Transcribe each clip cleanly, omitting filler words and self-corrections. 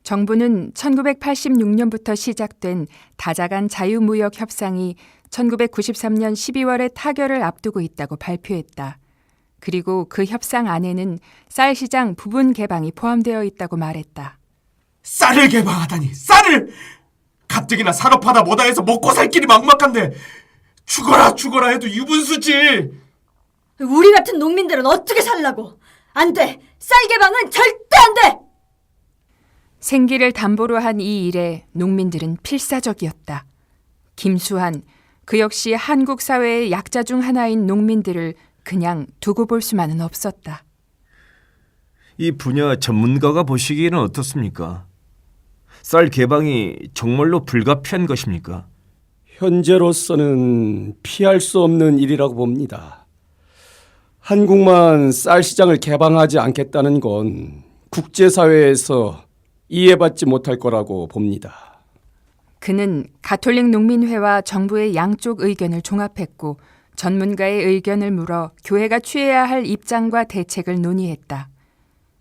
정부는 1986년부터 시작된 다자간 자유무역 협상이 1993년 12월에 타결을 앞두고 있다고 발표했다. 그리고 그 협상 안에는 쌀 시장 부분 개방이 포함되어 있다고 말했다. 쌀을 개방하다니, 쌀을! 가뜩이나 산업하다 뭐다 해서 먹고 살 길이 막막한데 죽어라 해도 유분수지. 우리 같은 농민들은 어떻게 살라고? 안 돼! 쌀 개방은 절대 안 돼! 생기를 담보로 한 이 일에 농민들은 필사적이었다. 김수환, 그 역시 한국 사회의 약자 중 하나인 농민들을 그냥 두고 볼 수만은 없었다. 이 분야 전문가가 보시기에는 어떻습니까? 쌀 개방이 정말로 불가피한 것입니까? 현재로서는 피할 수 없는 일이라고 봅니다. 한국만 쌀 시장을 개방하지 않겠다는 건 국제사회에서 이해받지 못할 거라고 봅니다. 그는 가톨릭 농민회와 정부의 양쪽 의견을 종합했고 전문가의 의견을 물어 교회가 취해야 할 입장과 대책을 논의했다.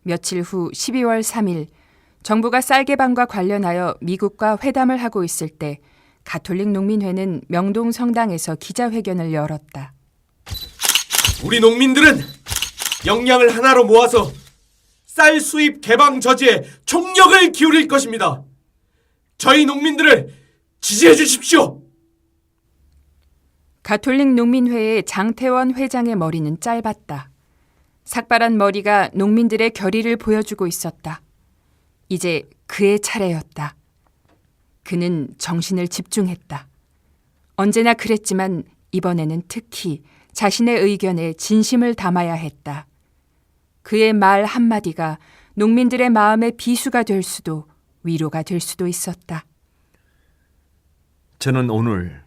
며칠 후 12월 3일 정부가 쌀 개방과 관련하여 미국과 회담을 하고 있을 때 가톨릭 농민회는 명동 성당에서 기자회견을 열었다. 우리 농민들은 역량을 하나로 모아서 쌀 수입 개방 저지에 총력을 기울일 것입니다. 저희 농민들을 지지해 주십시오. 가톨릭 농민회의 장태원 회장의 머리는 짧았다. 삭발한 머리가 농민들의 결의를 보여주고 있었다. 이제 그의 차례였다. 그는 정신을 집중했다. 언제나 그랬지만 이번에는 특히 자신의 의견에 진심을 담아야 했다. 그의 말 한마디가 농민들의 마음의 비수가 될 수도 위로가 될 수도 있었다. 저는 오늘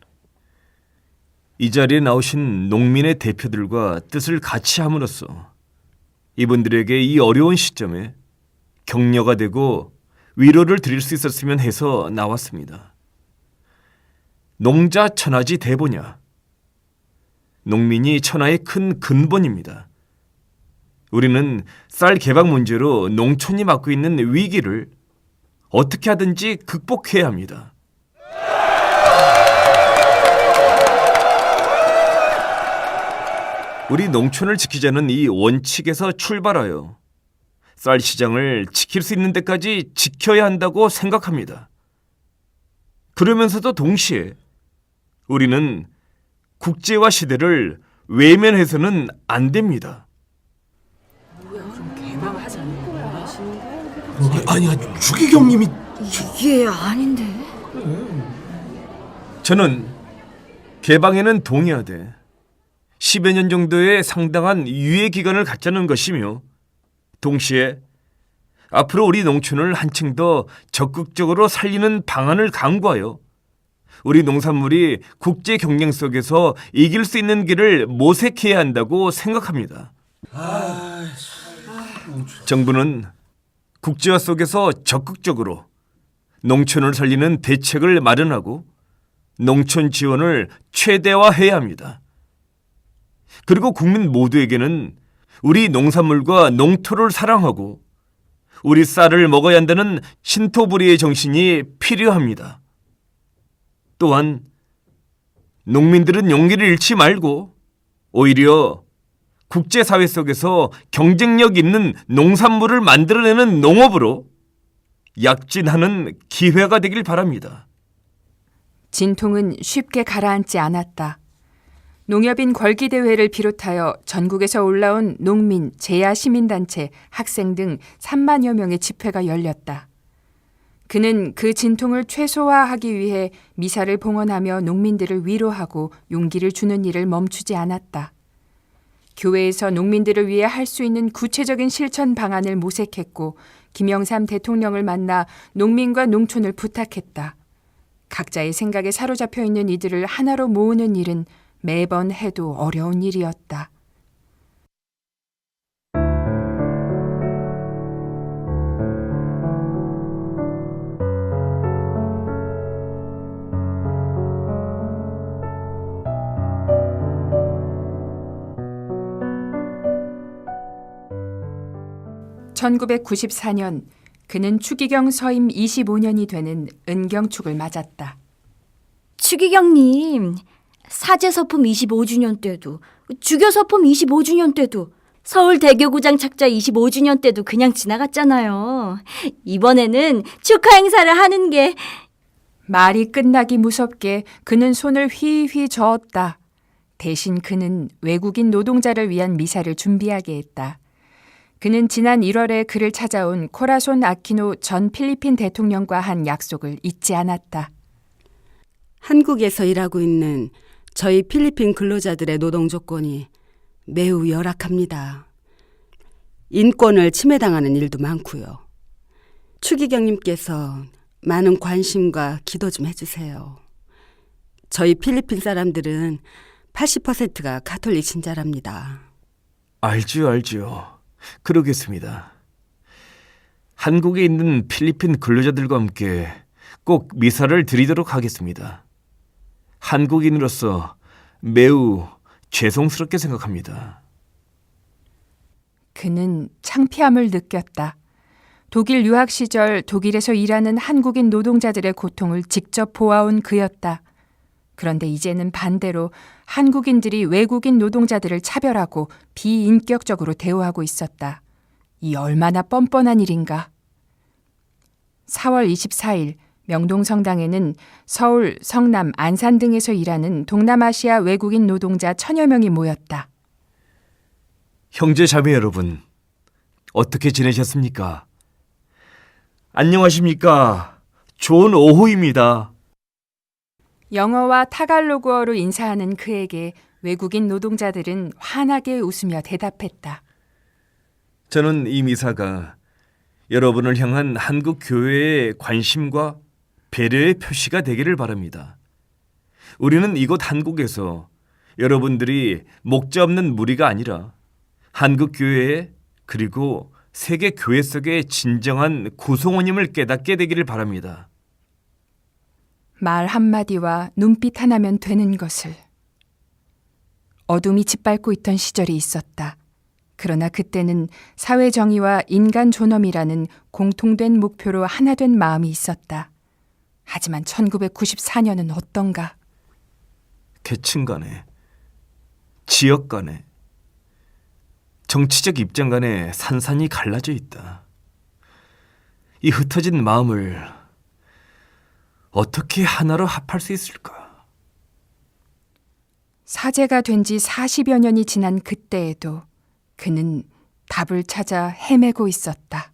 이 자리에 나오신 농민의 대표들과 뜻을 같이 함으로써 이분들에게 이 어려운 시점에 격려가 되고 위로를 드릴 수 있었으면 해서 나왔습니다. 농자 천하지 대보냐. 농민이 천하의 큰 근본입니다. 우리는 쌀 개방 문제로 농촌이 맞고 있는 위기를 어떻게 하든지 극복해야 합니다. 우리 농촌을 지키자는 이 원칙에서 출발하여 쌀 시장을 지킬 수 있는 데까지 지켜야 한다고 생각합니다. 그러면서도 동시에 우리는 국제화 시대를 외면해서는 안 됩니다. 아니야, 주기경님이 이게 아닌데. 저는 개방에는 동의하되 10여 년 정도의 상당한 유예 기간을 갖자는 것이며 동시에 앞으로 우리 농촌을 한층 더 적극적으로 살리는 방안을 강구하여 우리 농산물이 국제 경쟁 속에서 이길 수 있는 길을 모색해야 한다고 생각합니다. 정부는 국제화 속에서 적극적으로 농촌을 살리는 대책을 마련하고 농촌 지원을 최대화해야 합니다. 그리고 국민 모두에게는 우리 농산물과 농토를 사랑하고 우리 쌀을 먹어야 한다는 신토부리의 정신이 필요합니다. 또한 농민들은 용기를 잃지 말고 오히려 국제사회 속에서 경쟁력 있는 농산물을 만들어내는 농업으로 약진하는 기회가 되길 바랍니다. 진통은 쉽게 가라앉지 않았다. 농협인 걸기대회를 비롯하여 전국에서 올라온 농민, 재야 시민단체, 학생 등 3만여 명의 집회가 열렸다. 그는 그 진통을 최소화하기 위해 미사를 봉헌하며 농민들을 위로하고 용기를 주는 일을 멈추지 않았다. 교회에서 농민들을 위해 할 수 있는 구체적인 실천 방안을 모색했고 김영삼 대통령을 만나 농민과 농촌을 부탁했다. 각자의 생각에 사로잡혀 있는 이들을 하나로 모으는 일은 매번 해도 어려운 일이었다. (1994년) 그는 추기경 서임 25년이 되는 은경축을 맞았다. 추기경님, 사제서품 25주년 때도, 주교서품 25주년 때도, 서울대교구장 착자 25주년 때도 그냥 지나갔잖아요. 이번에는 축하 행사를 하는 게... 말이 끝나기 무섭게 그는 손을 휘휘 저었다. 대신 그는 외국인 노동자를 위한 미사를 준비하게 했다. 그는 지난 1월에 그를 찾아온 코라손 아키노 전 필리핀 대통령과 한 약속을 잊지 않았다. 한국에서 일하고 있는 저희 필리핀 근로자들의 노동 조건이 매우 열악합니다. 인권을 침해당하는 일도 많고요. 추기경님께서 많은 관심과 기도 좀 해주세요. 저희 필리핀 사람들은 80%가 가톨릭 신자랍니다. 알지요. 그러겠습니다. 한국에 있는 필리핀 근로자들과 함께 꼭 미사를 드리도록 하겠습니다. 한국인으로서 매우 죄송스럽게 생각합니다. 그는 창피함을 느꼈다. 독일 유학 시절 독일에서 일하는 한국인 노동자들의 고통을 직접 보아온 그였다. 그런데 이제는 반대로 한국인들이 외국인 노동자들을 차별하고 비인격적으로 대우하고 있었다. 이 얼마나 뻔뻔한 일인가. 4월 24일 명동성당에는 서울, 성남, 안산 등에서 일하는 동남아시아 외국인 노동자 1000여 명이 모였다. 형제 자매 여러분, 어떻게 지내셨습니까? 안녕하십니까? 좋은 오후입니다. 영어와 타갈로그어로 인사하는 그에게 외국인 노동자들은 환하게 웃으며 대답했다. 저는 이 미사가 여러분을 향한 한국 교회의 관심과 배려의 표시가 되기를 바랍니다. 우리는 이곳 한국에서 여러분들이 목자 없는 무리가 아니라 한국 교회에 그리고 세계 교회 속의 진정한 구성원임을 깨닫게 되기를 바랍니다. 말 한마디와 눈빛 하나면 되는 것을. 어둠이 짓밟고 있던 시절이 있었다. 그러나 그때는 사회정의와 인간 존엄이라는 공통된 목표로 하나 된 마음이 있었다. 하지만 1994년은 어떤가? 계층 간에, 지역 간에, 정치적 입장 간에 산산이 갈라져 있다. 이 흩어진 마음을 어떻게 하나로 합할 수 있을까? 사제가 된 지 40여 년이 지난 그때에도 그는 답을 찾아 헤매고 있었다.